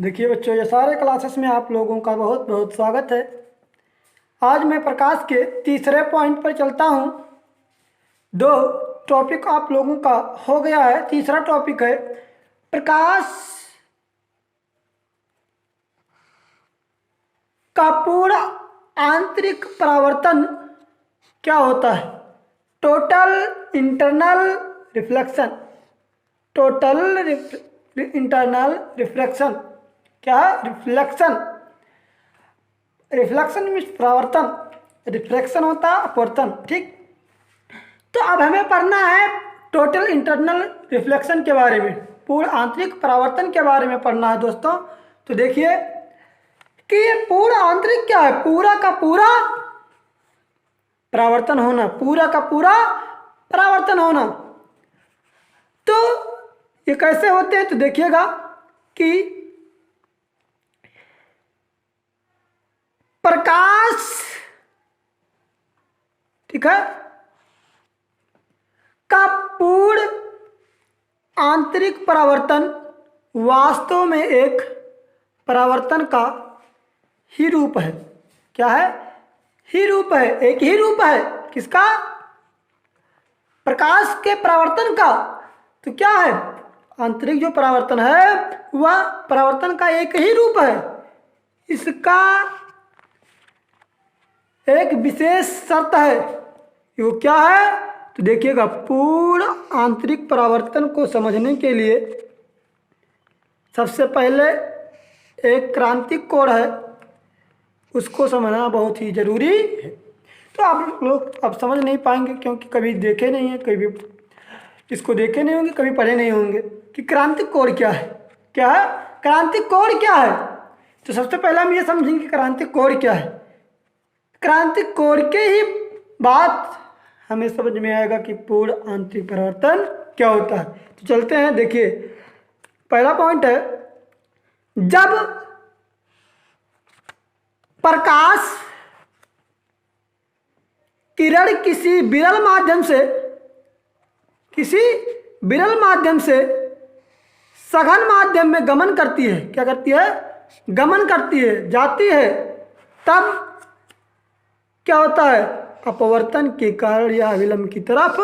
देखिए बच्चों, ये सारे क्लासेस में आप लोगों का बहुत बहुत स्वागत है। आज मैं प्रकाश के तीसरे पॉइंट पर चलता हूँ। दो टॉपिक आप लोगों का हो गया है। तीसरा टॉपिक है प्रकाश का पूर्ण आंतरिक परावर्तन क्या होता है। Total internal reflection. Total internal reflection क्या है? रिफ्लेक्शन। रिफ्लेक्शन मीन्स परावर्तन, रिफ्लेक्शन होता है अपवर्तन। ठीक, तो अब हमें पढ़ना है टोटल इंटरनल रिफ्लेक्शन के बारे में, पूर्ण आंतरिक परावर्तन के बारे में पढ़ना है दोस्तों। तो देखिए कि ये पूर्ण आंतरिक क्या है? पूरा का पूरा परावर्तन होना, पूरा का पूरा परावर्तन होना। तो ये कैसे होते हैं? तो देखिएगा कि प्रकाश, ठीक है, का पूर्ण आंतरिक परावर्तन वास्तव में एक परावर्तन का ही रूप है। क्या है? ही रूप है, एक ही रूप है। किसका? प्रकाश के परावर्तन का। तो क्या है? आंतरिक जो परावर्तन है वह परावर्तन का एक ही रूप है। इसका एक विशेष शर्त है। वो क्या है? तो देखिएगा, पूर्ण आंतरिक परावर्तन को समझने के लिए सबसे पहले एक क्रांतिक कोण है, उसको समझना बहुत ही जरूरी है। तो आप लोग अब समझ नहीं पाएंगे क्योंकि कभी देखे नहीं है, कभी इसको देखे नहीं होंगे, कभी पढ़े नहीं होंगे कि क्रांतिक कोण क्या है। क्या है क्रांतिक कोण? क्या है? तो सबसे पहले हम ये समझेंगे कि क्रांतिक कोण क्या है। क्रांतिक कोण के ही बात हमें समझ में आएगा कि पूर्ण आंतरिक परावर्तन क्या होता है। तो चलते हैं। देखिए, पहला पॉइंट है, जब प्रकाश किरण किसी विरल माध्यम से सघन माध्यम में गमन करती है। क्या करती है? गमन करती है, जाती है, तब क्या होता है? अपवर्तन के कारण यह अविलंब की तरफ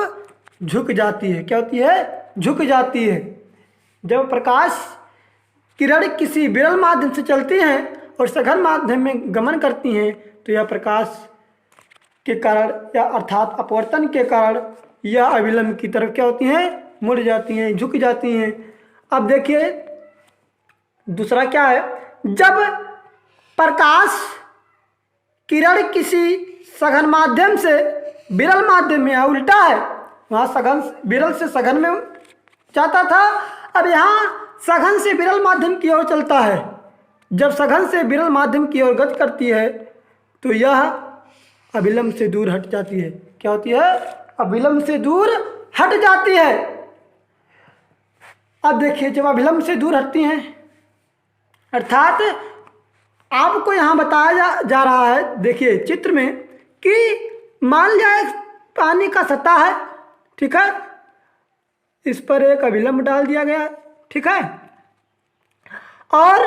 झुक जाती है। क्या होती है? झुक जाती है। जब प्रकाश किरण किसी विरल माध्यम से चलती हैं और सघन माध्यम में गमन करती हैं तो यह प्रकाश के कारण या अर्थात अपवर्तन के कारण यह अविलंब की तरफ क्या होती हैं? मुड़ जाती हैं, झुक जाती हैं। अब देखिए दूसरा क्या है, जब प्रकाश किरण किसी सघन माध्यम से विरल माध्यम में, यहाँ उल्टा है, वहाँ सघन विरल से सघन में जाता था, अब यहाँ सघन से विरल माध्यम की ओर चलता है। जब सघन से विरल माध्यम की ओर गति करती है तो यह अविलंब से दूर हट जाती है। क्या होती है? अविलंब से दूर हट जाती है। अब देखिए, जब अविलंब से दूर हटती हैं अर्थात आपको यहाँ बताया जा रहा है, देखिए चित्र में, कि मान जाए पानी का सतह है, ठीक है, इस पर एक अविलंब डाल दिया गया है, ठीक है, और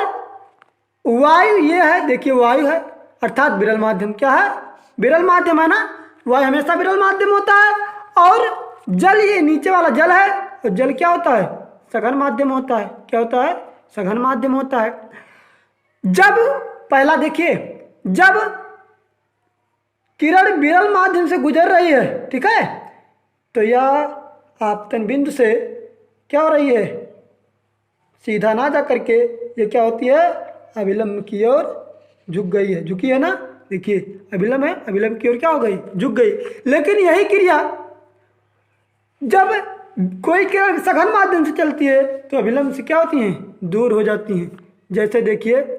वायु ये है, देखिए वायु है अर्थात विरल माध्यम। क्या है? विरल माध्यम है ना, वायु हमेशा विरल माध्यम होता है। और जल, ये नीचे वाला जल है, और जल क्या होता है? सघन माध्यम होता है। क्या होता है? सघन माध्यम होता है। जब पहला देखिए, जब किरण विरल माध्यम से गुजर रही है, ठीक है, तो यह आपतन बिंदु से क्या हो रही है? सीधा ना जा करके ये क्या होती है? अविलंब की ओर झुक गई है। झुकी है ना, देखिए अविलंब है, अविलंब की ओर क्या हो गई? झुक गई। लेकिन यही क्रिया जब कोई किरण सघन माध्यम से चलती है तो अविलंब से क्या होती हैं? दूर हो जाती हैं। जैसे देखिए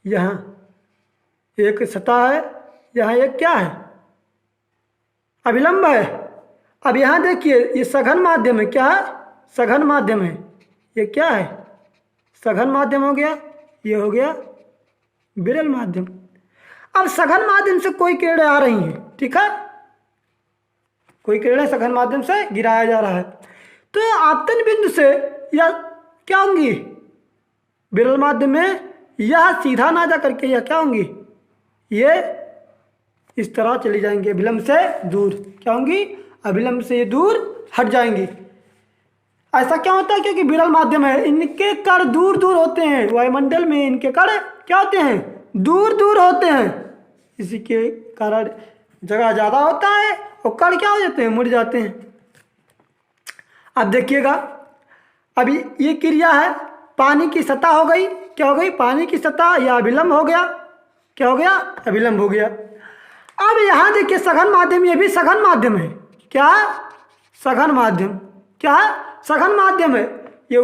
यहाँ एक सतह है, यहाँ एक क्या है? अविलंब है। अब यहाँ देखिए ये सघन माध्यम है। क्या है? सघन माध्यम है। ये क्या है? सघन माध्यम हो गया, ये हो गया विरल माध्यम। अब सघन माध्यम से कोई किरणें आ रही हैं, ठीक है, कोई किरणें सघन माध्यम से गिराया जा रहा है, तो आपतन बिंदु से या क्या होंगी? विरल माध्यम में यह सीधा ना जा करके यह क्या होंगी, ये इस तरह चली जाएंगी, अभिलंब से दूर क्या होंगी, अभिलंब से ये दूर हट जाएंगी। ऐसा क्या होता है, क्योंकि विरल माध्यम है, इनके कण दूर दूर होते हैं, वायुमंडल में इनके कण क्या होते हैं, दूर दूर होते हैं, इसी के कारण जगह ज़्यादा होता है और कण क्या हो जाते हैं, मुड़ जाते हैं। अब देखिएगा, अभी ये क्रिया है, पानी की सतह हो गई, क्या हो गई, पानी की सतह, या अभिलंब हो गया, क्या हो गया, अभिलंब हो गया। अब यहाँ देखिए सघन माध्यम, ये भी सघन माध्यम है, क्या, सघन माध्यम, क्या है, सघन माध्यम है। ये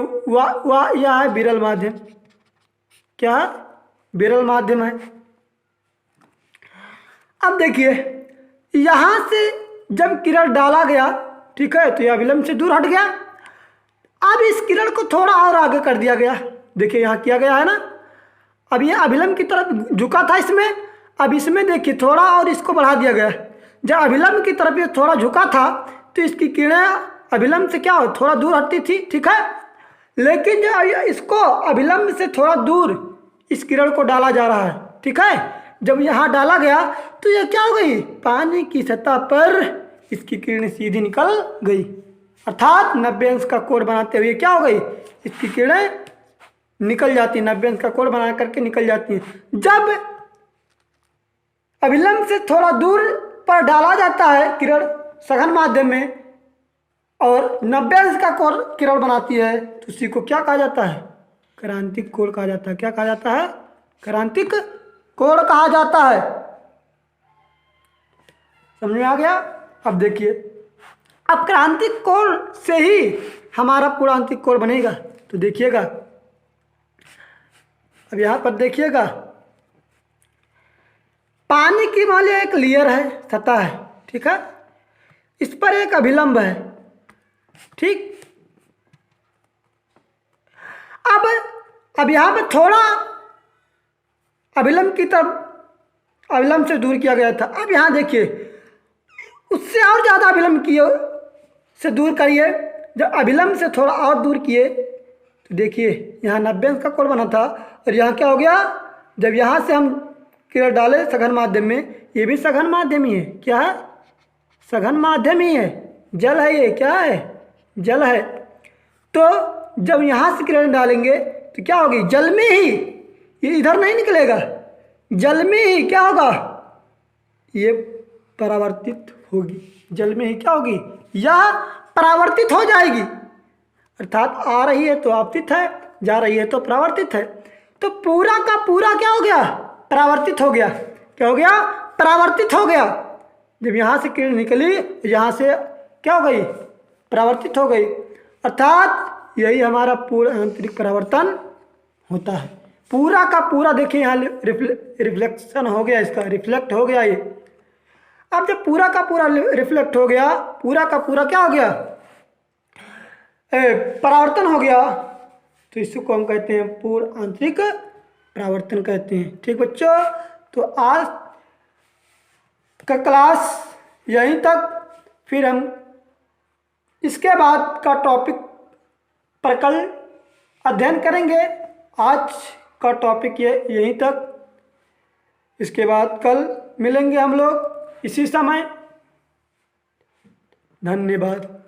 यह है विरल माध्यम, क्या है, विरल माध्यम है। अब देखिए यहाँ से जब किरण डाला गया, ठीक है, तो यह अभिलंब से दूर हट गया। अब इस किरण को थोड़ा और आगे कर दिया गया, देखिए यहाँ किया गया है ना, अब ये अभिलंब की तरफ झुका था इसमें, अब इसमें देखिए थोड़ा और इसको बढ़ा दिया गया। जब अभिलंब की तरफ ये थोड़ा झुका था तो इसकी किरणें अभिलंब से क्या हो, थोड़ा दूर हटती थी, ठीक है, लेकिन जब इसको अभिलंब से थोड़ा दूर इस किरण को डाला जा रहा है, ठीक है, जब यहाँ डाला गया तो ये क्या हो गई, पानी की सतह पर इसकी किरणें सीधी निकल गई, अर्थात 90 अंश का कोण बनाते हुए क्या हो गई, इसकी किरणें निकल जाती है, 90 अंश का कोण बना करके निकल जाती है। जब अभिलंब से थोड़ा दूर पर डाला जाता है किरण सघन माध्यम में और 90 अंश का कोण किरण बनाती है, तो उसी को क्या कहा जाता है, क्रांतिक कोण कहा जाता है। क्या कहा जाता है, क्रांतिक कोण कहा जाता है। समझ में आ गया। अब देखिए, अब क्रांतिक कोण से ही हमारा पूर्णांतिक कोण बनेगा, तो देखिएगा, अब यहाँ पर देखिएगा, पानी की मान लीजिए एक लेयर है, सतह है, ठीक है, इस पर एक अभिलंब है, ठीक। अब यहाँ पर थोड़ा अभिलंब की तरफ, अभिलंब से दूर किया गया था। अब यहाँ देखिए उससे और ज़्यादा अभिलंब किए से दूर करिए, जब अभिलंब से थोड़ा और दूर किए तो देखिए यहाँ 90 अंश का कोण बना था और यहाँ क्या हो गया, जब यहाँ से हम किरण डाले सघन माध्यम में, ये भी सघन माध्यम ही है, क्या है, सघन माध्यम ही है, जल है, ये क्या है, जल है। तो जब यहाँ से किरण डालेंगे तो क्या होगी, जल में ही, ये इधर नहीं निकलेगा, जल में ही क्या होगा, ये परावर्तित होगी, जल में ही क्या होगी, यह परावर्तित हो जाएगी, अर्थात आ रही है तो आपतित है, जा रही है तो परावर्तित है। तो पूरा का पूरा क्या हो गया, परावर्तित हो गया, क्या हो गया, परावर्तित हो गया। जब यहाँ से किरण निकली, यहाँ से क्या हो गई, परावर्तित हो गई, अर्थात यही हमारा पूरा आंतरिक परावर्तन होता है। पूरा का पूरा देखिए यहाँ रिफ्लेक्शन हो गया, इसका रिफ्लेक्ट हो गया ये। अब जब पूरा का पूरा रिफ्लेक्ट हो गया, पूरा का पूरा क्या हो गया, परावर्तन हो गया, तो इसको हम कहते हैं पूर्ण आंतरिक परावर्तन कहते हैं। ठीक बच्चों, तो आज का क्लास यहीं तक, फिर हम इसके बाद का टॉपिक पर कल अध्ययन करेंगे। आज का टॉपिक ये यहीं तक, इसके बाद कल मिलेंगे हम लोग इसी समय। धन्यवाद।